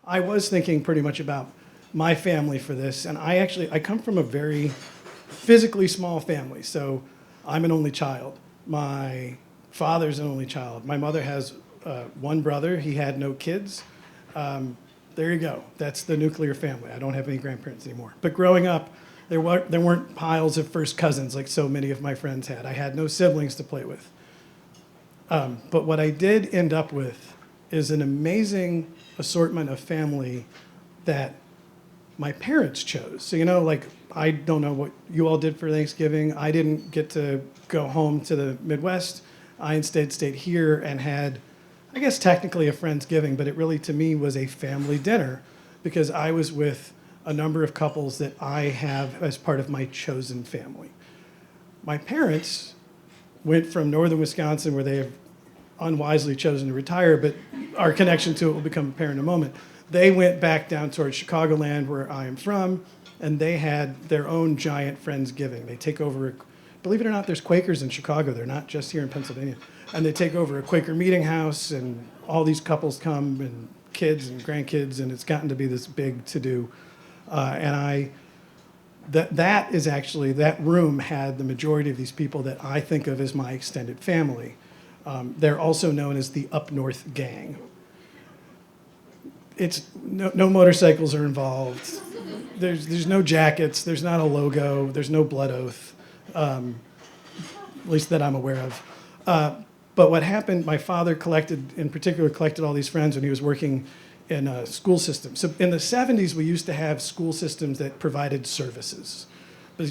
I was thinking pretty much about my family for this, and I come from a very physically small family. So I'm an only child. My father's an only child. My mother has one brother. He had no kids. There you go. That's the nuclear family. I don't have any grandparents anymore. But growing up, there weren't piles of first cousins like so many of my friends had. I had no siblings to play with. But what I did end up with is an amazing assortment of family that my parents chose. So, like, I don't know what you all did for Thanksgiving. I didn't get to go home to the Midwest. I instead stayed here and had, I guess, technically a Friendsgiving, but it really, to me, was a family dinner because I was with a number of couples that I have as part of my chosen family. My parents went from northern Wisconsin, where they have unwisely chosen to retire, but our connection to it will become apparent in a moment. They went back down towards Chicagoland, where I am from, and they had their own giant Friendsgiving. They take over, believe it or not, there's Quakers in Chicago. They're not just here in Pennsylvania. And they take over a Quaker meeting house, and all these couples come, and kids and grandkids, and it's gotten to be this big to-do. That room had the majority of these people that I think of as my extended family. They're also known as the Up North Gang. It's no motorcycles are involved. There's no jackets. There's not a logo. There's no blood oath, at least that I'm aware of. But what happened? My father collected all these friends when he was working in a school system. So in the 70s, we used to have school systems that provided services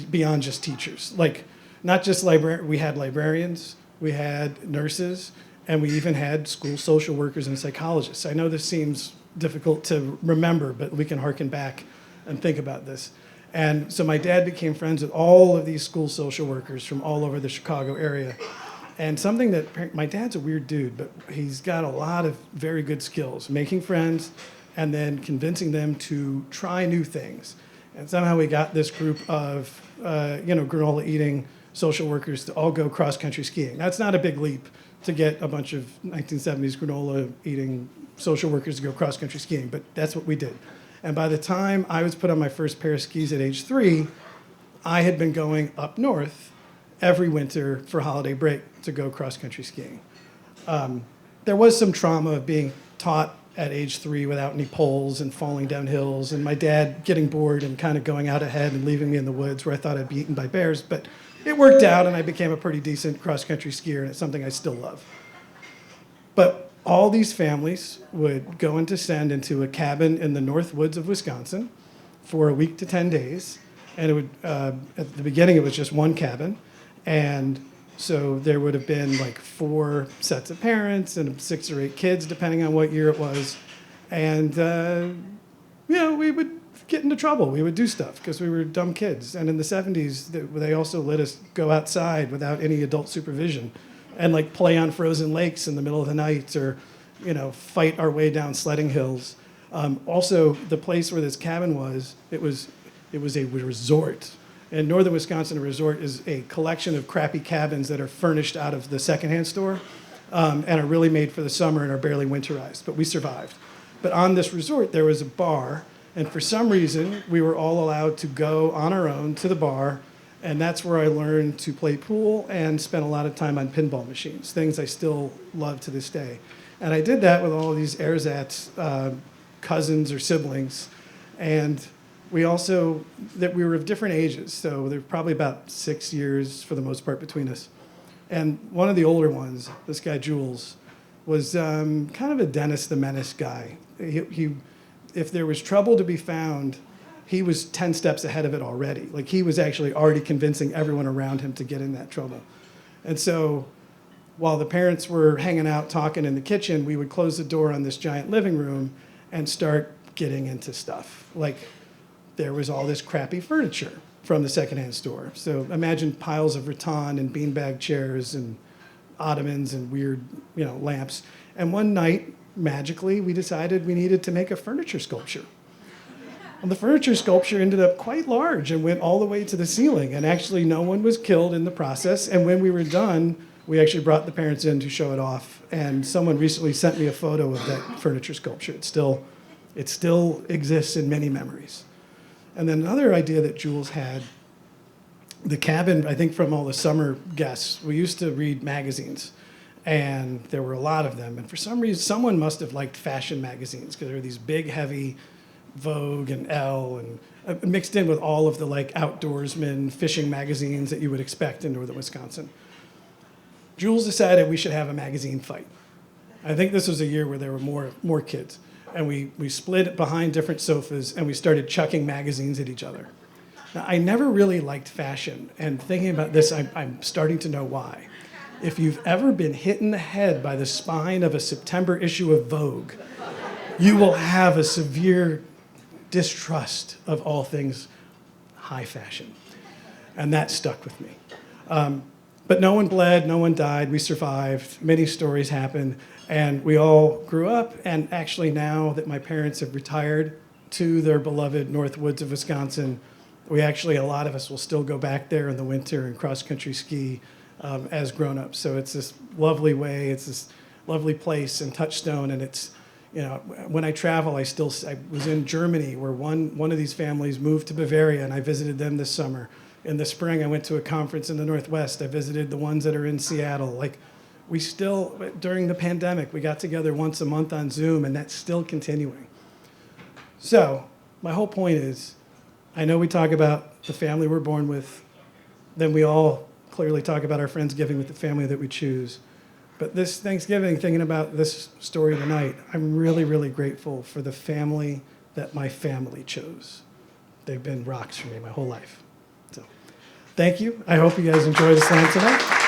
beyond just teachers. Like, not just we had librarians, we had nurses, and we even had school social workers and psychologists. I know this seems difficult to remember, but we can harken back and think about this. And so my dad became friends with all of these school social workers from all over the Chicago area. And something that, my dad's a weird dude, but he's got a lot of very good skills, making friends and then convincing them to try new things. And somehow we got this group of, granola eating social workers to all go cross-country skiing. That's not a big leap to get a bunch of 1970s granola eating social workers to go cross-country skiing, but that's what we did. And by the time I was put on my first pair of skis at age 3, I had been going up north every winter for holiday break to go cross-country skiing. There was some trauma of being taught at age 3 without any poles and falling down hills, and my dad getting bored and kind of going out ahead and leaving me in the woods where I thought I'd be eaten by bears, but it worked out and I became a pretty decent cross-country skier, and it's something I still love. But all these families would go and descend into a cabin in the north woods of Wisconsin for a week to 10 days, and it would, at the beginning it was just one cabin, and so there would have been like 4 sets of parents and 6 or 8 kids, depending on what year it was. And, we would get into trouble. We would do stuff because we were dumb kids. And in the 70s, they also let us go outside without any adult supervision and like play on frozen lakes in the middle of the night or, fight our way down sledding hills. Also, the place where this cabin was, it was a resort. In northern Wisconsin, a resort is a collection of crappy cabins that are furnished out of the secondhand store and are really made for the summer and are barely winterized, but we survived. But on this resort, there was a bar, and for some reason, we were all allowed to go on our own to the bar, and that's where I learned to play pool and spent a lot of time on pinball machines, things I still love to this day. And I did that with all of these ersatz cousins or siblings, and we were of different ages, so there's probably about 6 years for the most part between us. And one of the older ones, this guy Jules, was kind of a Dennis the Menace guy. If there was trouble to be found, he was 10 steps ahead of it already. Like, he was actually already convincing everyone around him to get in that trouble. And so while the parents were hanging out talking in the kitchen, we would close the door on this giant living room and start getting into stuff. Like, there was all this crappy furniture from the secondhand store. So imagine piles of rattan and beanbag chairs and ottomans and weird, lamps. And one night, magically, we decided we needed to make a furniture sculpture. And the furniture sculpture ended up quite large and went all the way to the ceiling. And actually, no one was killed in the process. And when we were done, we actually brought the parents in to show it off. And someone recently sent me a photo of that furniture sculpture. It's still It still exists in many memories. And then another idea that Jules had, the cabin, I think from all the summer guests, we used to read magazines, and there were a lot of them. And for some reason, someone must have liked fashion magazines, because there were these big, heavy Vogue and Elle, and mixed in with all of the like outdoorsman fishing magazines that you would expect in northern Wisconsin. Jules decided we should have a magazine fight. I think this was a year where there were more kids. And we split behind different sofas, and we started chucking magazines at each other. Now, I never really liked fashion, and thinking about this, I'm starting to know why. If you've ever been hit in the head by the spine of a September issue of Vogue, you will have a severe distrust of all things high fashion. And that stuck with me. But no one bled, no one died, we survived, many stories happened, and we all grew up, and actually now that my parents have retired to their beloved North Woods of Wisconsin, a lot of us will still go back there in the winter and cross-country ski as grown-ups. So it's this lovely way, it's this lovely place and touchstone, and it's, you know, when I travel, I was in Germany where one of these families moved to Bavaria, and I visited them this summer. In the spring, I went to a conference in the Northwest. I visited the ones that are in Seattle. Like, we still, during the pandemic, we got together once a month on Zoom, and that's still continuing. So my whole point is, I know we talk about the family we're born with, then we all clearly talk about our Friendsgiving with the family that we choose. But this Thanksgiving, thinking about this story tonight, I'm really, really grateful for the family that my family chose. They've been rocks for me my whole life. So thank you. I hope you guys enjoy the slam tonight.